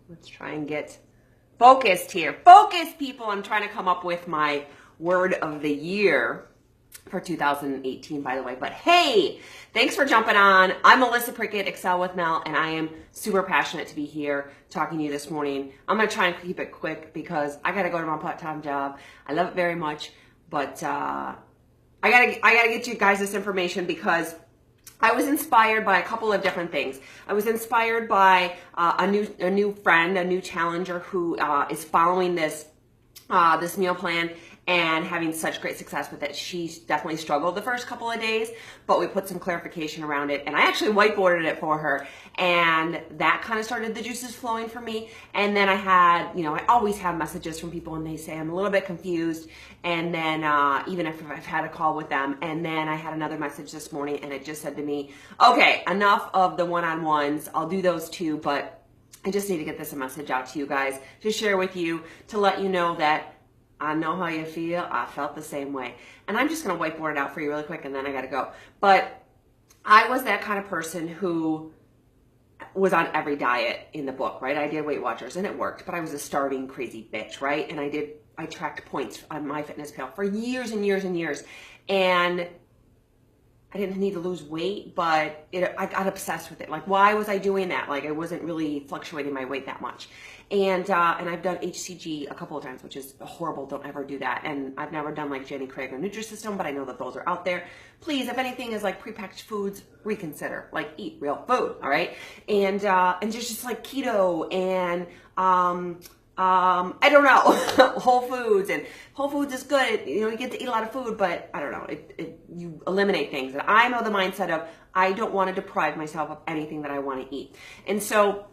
Let's try and get focused here. Focus, people. I'm trying to come up with my word of the year for 2018, by the way. But hey, thanks for jumping on. I'm Melissa Prickett, Excel with Mel, and I am super passionate to be here talking to you this morning. I'm going to try and keep it quick because I got to go to my part-time job. I love it very much, but I gotta get you guys this information because I was inspired by a couple of different things. I was inspired by a new friend, a new challenger who is following this meal plan and having such great success with it. She definitely struggled the first couple of days, but we put some clarification around it, and I actually whiteboarded it for her, and that kind of started the juices flowing for me. And then I had, I always have messages from people, and they say I'm a little bit confused, and then even if I've had a call with them, and then I had another message this morning, and it just said to me, okay, enough of the one-on-ones. I'll do those too, but I just need to get this message out to you guys, to share with you, to let you know that I know how you feel. I felt the same way. And I'm just going to whiteboard it out for you really quick, and then I got to go. But I was that kind of person who was on every diet in the book, right? I did Weight Watchers, and it worked, but I was a starving crazy bitch, right? And I tracked points on MyFitnessPal for years and years and years. And I didn't need to lose weight, but I got obsessed with it. Like, why was I doing that? Like, I wasn't really fluctuating my weight that much. And I've done HCG a couple of times, which is horrible. Don't ever do that. And I've never done like Jenny Craig or Nutrisystem, but I know that those are out there. Please, if anything is like prepackaged foods, reconsider. Like, eat real food, all right? And just like keto and I don't know, Whole Foods, and Whole Foods is good. You get to eat a lot of food, but I don't know, you eliminate things. And I know the mindset of, I don't want to deprive myself of anything that I want to eat. And so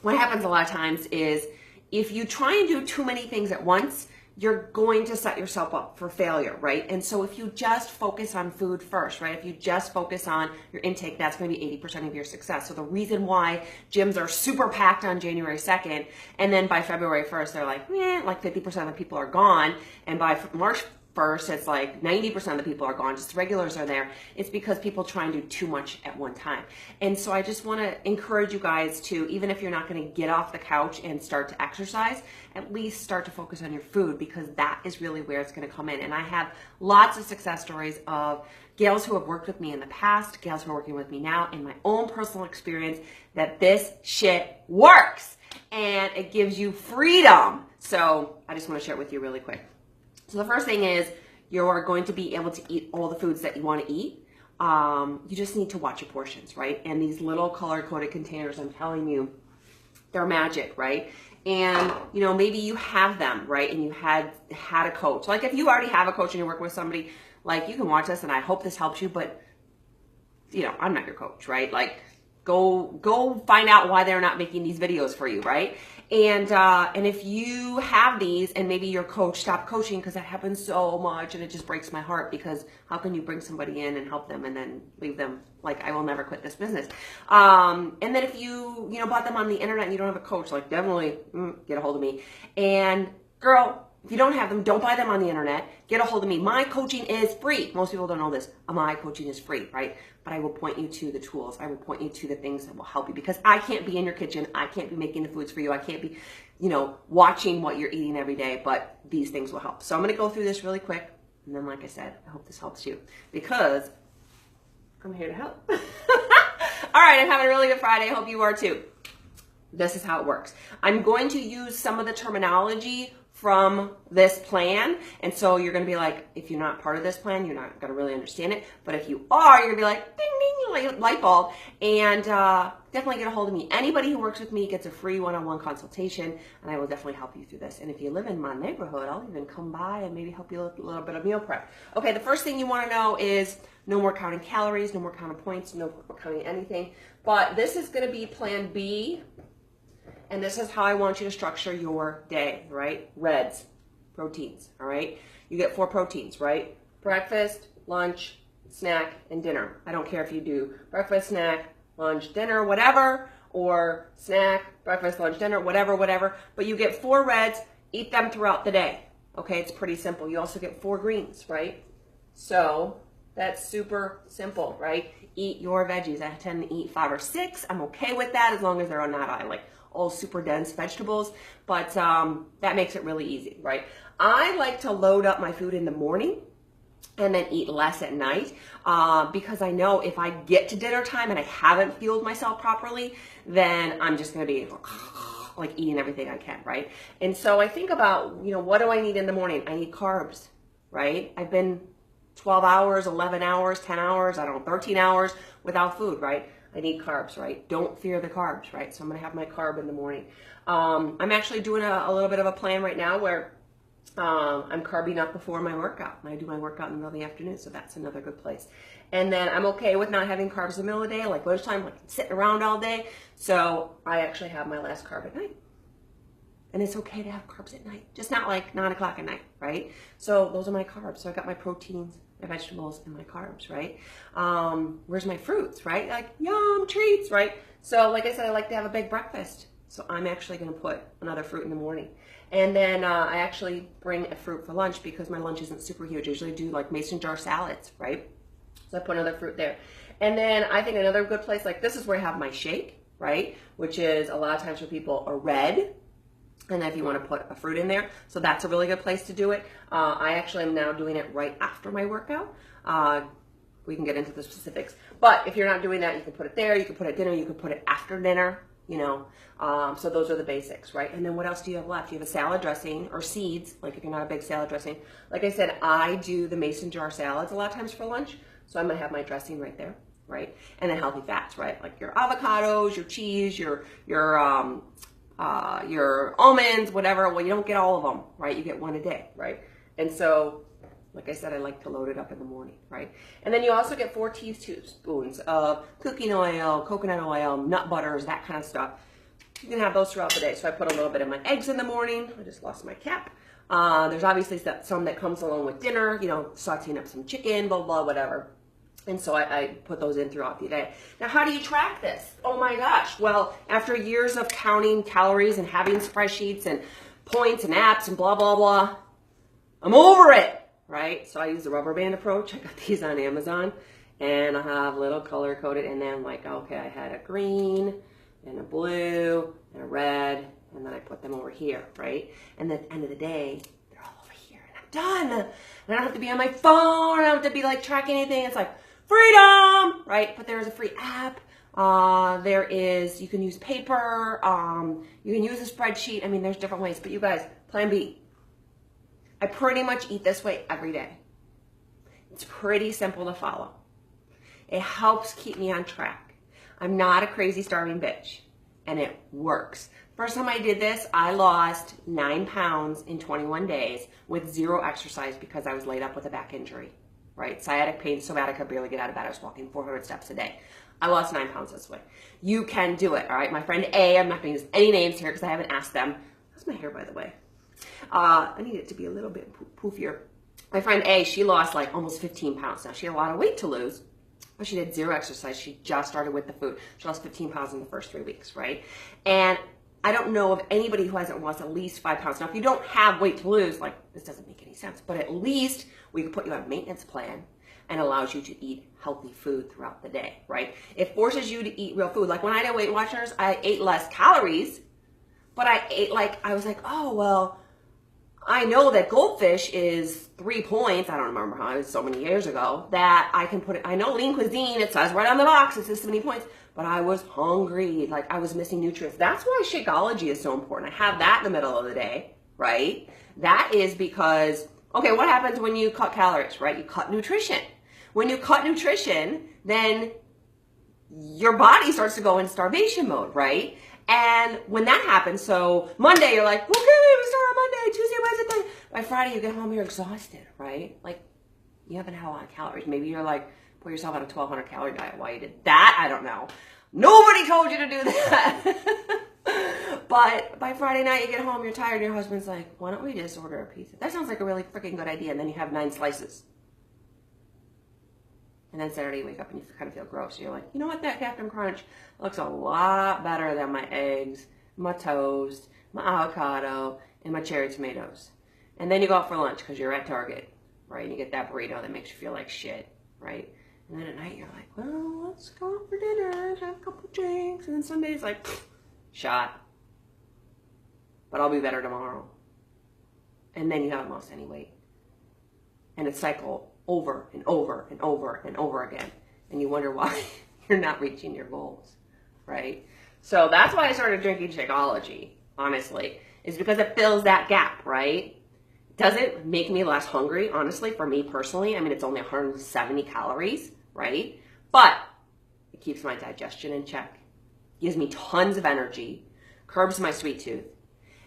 what happens a lot of times is if you try and do too many things at once, you're going to set yourself up for failure, right? And so if you just focus on food first, right? If you just focus on your intake, that's going to be 80% of your success. So the reason why gyms are super packed on January 2nd, and then by February 1st, they're like, like 50% of the people are gone. And by March 1st, it's like 90% of the people are gone, just regulars are there. It's because people try and do too much at one time. And so I just want to encourage you guys to, even if you're not going to get off the couch and start to exercise, at least start to focus on your food, because that is really where it's going to come in. And I have lots of success stories of gals who have worked with me in the past, gals who are working with me now, in my own personal experience, that this shit works and it gives you freedom. So I just want to share it with you really quick. So the first thing is, you're going to be able to eat all the foods that you want to eat. You just need to watch your portions, right? And these little color-coded containers, I'm telling you, they're magic, right? And, maybe you have them, right? And you had a coach. Like, if you already have a coach and you're working with somebody, like, you can watch this, and I hope this helps you, but, I'm not your coach, right? Like, go find out why they're not making these videos for you, right? And if you have these and maybe your coach stopped coaching, because that happens so much, and it just breaks my heart, because how can you bring somebody in and help them and then leave them like, I will never quit this business. And then if you bought them on the internet and you don't have a coach, like, definitely get a hold of me. And girl, if you don't have them, don't buy them on the internet. Get a hold of me. My coaching is free. Most people don't know this. My coaching is free, right? But I will point you to the tools. I will point you to the things that will help you, because I can't be in your kitchen. I can't be making the foods for you. I can't be, watching what you're eating every day, but these things will help. So I'm going to go through this really quick. And then, like I said, I hope this helps you, because I'm here to help. All right. I'm having a really good Friday. I hope you are too. This is how it works. I'm going to use some of the terminology from this plan. And so you're going to be like, if you're not part of this plan, you're not going to really understand it. But if you are, you're going to be like, ding, ding, light bulb. And definitely get a hold of me. Anybody who works with me gets a free one-on-one consultation, and I will definitely help you through this. And if you live in my neighborhood, I'll even come by and maybe help you with a little bit of meal prep. Okay, the first thing you want to know is no more counting calories, no more counting points, no more counting anything. But this is going to be plan B. And this is how I want you to structure your day, right? Reds, proteins, all right? You get 4 proteins, right? Breakfast, lunch, snack, and dinner. I don't care if you do breakfast, snack, lunch, dinner, whatever, or snack, breakfast, lunch, dinner, whatever. But you get 4 reds, eat them throughout the day, okay? It's pretty simple. You also get 4 greens, right? So That's super simple, right? Eat your veggies. I tend to eat 5 or 6. I'm okay with that as long as they're not like all super dense vegetables, but that makes it really easy, right? I like to load up my food in the morning and then eat less at night because I know if I get to dinner time and I haven't fueled myself properly, then I'm just going to be like eating everything I can, right? And so I think about, what do I need in the morning? I need carbs, right? I've been 12 hours, 11 hours, 10 hours, 13 hours without food, right? I need carbs, right? Don't fear the carbs, right? So I'm going to have my carb in the morning. I'm actually doing a little bit of a plan right now where I'm carbing up before my workout. And I do my workout in the middle of the afternoon, so that's another good place. And then I'm okay with not having carbs in the middle of the day, like lunchtime, like sitting around all day. So I actually have my last carb at night. And it's okay to have carbs at night, just not like 9 o'clock at night, right? So those are my carbs. So I got my proteins, my vegetables, and my carbs, right? Where's my fruits, right? Like, yum, treats, right? So like I said, I like to have a big breakfast. So I'm actually going to put another fruit in the morning. And then I actually bring a fruit for lunch because my lunch isn't super huge. I usually do like mason jar salads, right? So I put another fruit there. And then I think another good place, like this is where I have my shake, right? Which is a lot of times for people a red. And then if you want to put a fruit in there. So that's a really good place to do it. I actually am now doing it right after my workout. We can get into the specifics. But if you're not doing that, you can put it there. You can put it at dinner. You can put it after dinner, So those are the basics, right? And then what else do you have left? You have a salad dressing or seeds, like if you're not a big salad dressing. Like I said, I do the mason jar salads a lot of times for lunch. So I'm going to have my dressing right there, right? And then healthy fats, right? Like your avocados, your cheese, your almonds, whatever. Well, you don't get all of them, right? You get one a day, right? And so, like I said, I like to load it up in the morning, right? And then you also get 4 teaspoons of cooking oil, coconut oil, nut butters, that kind of stuff. You can have those throughout the day. So I put a little bit of my eggs in the morning. I just lost my cap. There's obviously some that comes along with dinner, sauteing up some chicken, blah, blah, whatever. And so I put those in throughout the day. Now, how do you track this? Oh my gosh. Well, after years of counting calories and having spreadsheets and points and apps and blah, blah, blah, I'm over it, right? So I use the rubber band approach. I got these on Amazon and I have little color coded and then like, okay, I had a green and a blue and a red and then I put them over here, right? And then at the end of the day, they're all over here and I'm done. And I don't have to be on my phone. I don't have to be like tracking anything. It's like, freedom, right? But there is a free app. You can use paper. You can use a spreadsheet. I mean, there's different ways. But you guys, plan B. I pretty much eat this way every day. It's pretty simple to follow. It helps keep me on track. I'm not a crazy starving bitch. And it works. First time I did this, I lost 9 pounds in 21 days with 0 exercise because I was laid up with a back injury. Right? Sciatic pain so bad I could barely get out of bed. I was walking 400 steps a day. I lost 9 pounds this way. You can do it, all right? My friend A, I'm not going to use any names here because I haven't asked them. How's my hair, by the way? I need it to be a little bit poofier. My friend A, she lost like almost 15 pounds. Now, she had a lot of weight to lose, but she did 0 exercise. She just started with the food. She lost 15 pounds in the first 3 weeks, right? And I don't know of anybody who hasn't lost at least 5 pounds. Now, if you don't have weight to lose, like this doesn't make any sense, but at least we can put you on a maintenance plan and allows you to eat healthy food throughout the day, right? It forces you to eat real food. Like when I did Weight Watchers, I ate less calories, but I was like, oh, well, I know that goldfish is 3 points. I don't remember how it was so many years ago that I can put it. I know lean cuisine, it says right on the box, it says so many points, but I was hungry. Like I was missing nutrients. That's why Shakeology is so important. I have that in the middle of the day, right? That is because, okay, what happens when you cut calories, right? You cut nutrition. When you cut nutrition, then your body starts to go in starvation mode, right? And when that happens, so Monday, you're like, okay, we start on Monday, Tuesday, Wednesday. By Friday, you get home, you're exhausted, right? Like, you haven't had a lot of calories. Maybe you're like, put yourself on a 1,200 calorie diet. Why you did that, I don't know. Nobody told you to do that. But by Friday night, you get home, you're tired, your husband's like, why don't we just order a pizza? That sounds like a really freaking good idea. And then you have 9 slices. And then Saturday you wake up and you kind of feel gross. You're like, you know what, that Captain Crunch looks a lot better than my eggs, my toast, my avocado, and my cherry tomatoes. And then you go out for lunch because you're at Target, right? And you get that burrito that makes you feel like shit, right? And then at night you're like, well, let's go out for dinner, have a couple drinks, and then Sunday's like, shot. But I'll be better tomorrow. And then you haven't lost any weight. And it's cycle over and over and over and over again. And you wonder why you're not reaching your goals, right? So that's why I started drinking Shakeology, honestly, is because it fills that gap, right? Doesn't make me less hungry, honestly, for me personally. I mean, it's only 170 calories, right? But it keeps my digestion in check, gives me tons of energy, curbs my sweet tooth,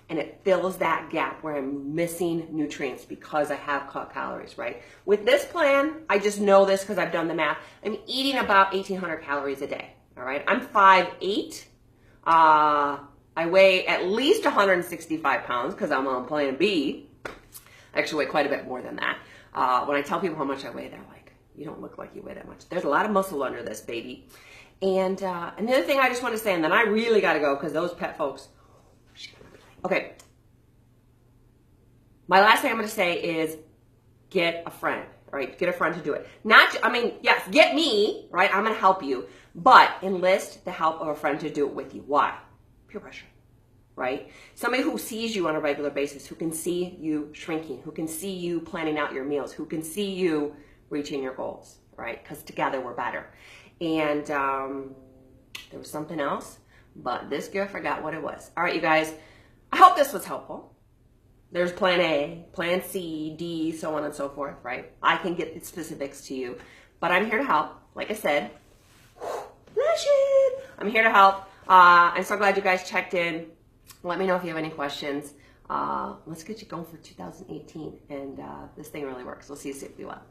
and it fills that gap where I'm missing nutrients because I have cut calories, right? With this plan, I just know this because I've done the math. I'm eating about 1,800 calories a day, all right? I'm 5'8". I weigh at least 165 pounds because I'm on plan B. I actually weigh quite a bit more than that. When I tell people how much I weigh, they're like, you don't look like you weigh that much. There's a lot of muscle under this, baby. And another thing I just want to say, and then I really got to go because those pet folks. Okay. My last thing I'm going to say is get a friend, right? Get a friend to do it. Yes, get me, right? I'm going to help you, but enlist the help of a friend to do it with you. Why? Peer pressure, right? Somebody who sees you on a regular basis, who can see you shrinking, who can see you planning out your meals, who can see you reaching your goals, right? Because together we're better. And there was something else, but this girl forgot what it was. All right, you guys, I hope this was helpful. There's plan A, plan C, D, so on and so forth, right? I can get the specifics to you, but I'm here to help. Like I said, I'm here to help. I'm so glad you guys checked in. Let me know if you have any questions. Let's get you going for 2018, and this thing really works. We'll see you soon. Be well.